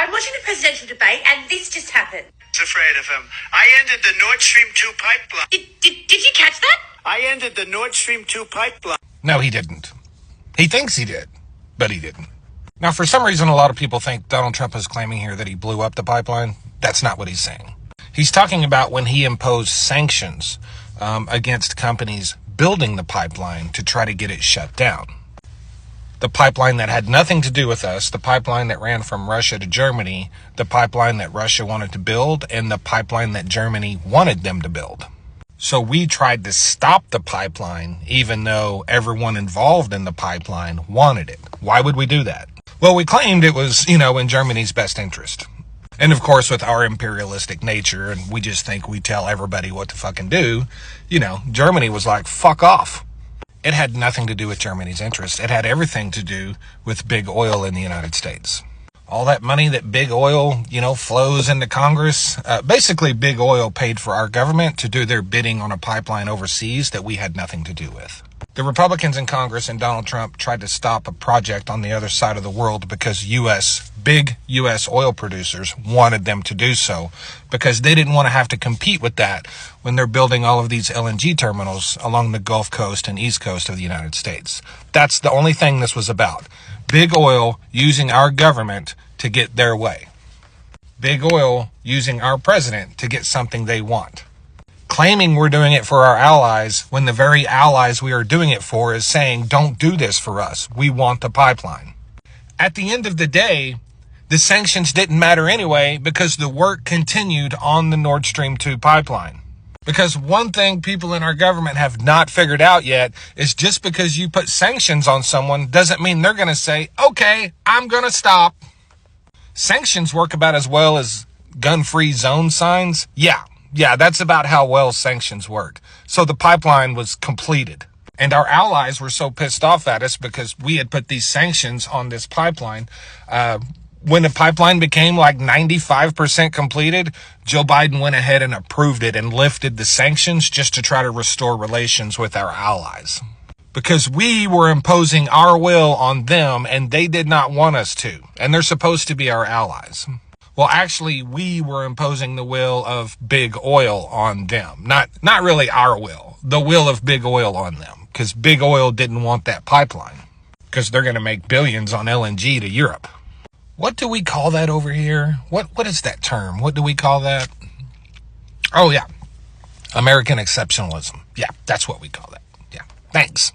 I'm watching the presidential debate and this just happened. Afraid of him. I ended the Nordstream 2 pipeline. Did you catch that? I ended the Nordstream 2 pipeline. No, he didn't. He thinks he did, but he didn't. Now, for some reason, a lot of people think Donald Trump is claiming here that he blew up the pipeline. That's not what he's saying. He's talking about when he imposed sanctions against companies building the pipeline to try to get it shut down. The pipeline that had nothing to do with us, the pipeline that ran from Russia to Germany, the pipeline that Russia wanted to build, and the pipeline that Germany wanted them to build. So we tried to stop the pipeline, even though everyone involved in the pipeline wanted it. Why would we do that? Well, we claimed it was, in Germany's best interest. And of course, with our imperialistic nature, and we just think we tell everybody what to fucking do, Germany was like, fuck off. It had nothing to do with Germany's interest. It had everything to do with big oil in the United States. All that money that big oil, flows into Congress, basically big oil paid for our government to do their bidding on a pipeline overseas that we had nothing to do with. The Republicans in Congress and Donald Trump tried to stop a project on the other side of the world because big U.S. oil producers wanted them to do so because they didn't want to have to compete with that when they're building all of these LNG terminals along the Gulf Coast and East Coast of the United States. That's the only thing this was about. Big oil using our government to get their way. Big oil using our president to get something they want. Claiming we're doing it for our allies when the very allies we are doing it for is saying, don't do this for us. We want the pipeline. At the end of the day, the sanctions didn't matter anyway because the work continued on the Nordstream 2 pipeline. Because one thing people in our government have not figured out yet is just because you put sanctions on someone doesn't mean they're going to say, okay, I'm going to stop. Sanctions work about as well as gun-free zone signs. Yeah, that's about how well sanctions work. So the pipeline was completed. And our allies were so pissed off at us because we had put these sanctions on this pipeline. When the pipeline became like 95% completed, Joe Biden went ahead and approved it and lifted the sanctions just to try to restore relations with our allies. Because we were imposing our will on them and they did not want us to. And they're supposed to be our allies. Well, actually, we were imposing the will of big oil on them. Not really our will. The will of big oil on them. Because big oil didn't want that pipeline. Because they're going to make billions on LNG to Europe. What do we call that over here? What is that term? What do we call that? Oh, yeah. American exceptionalism. Yeah, that's what we call that. Yeah. Thanks.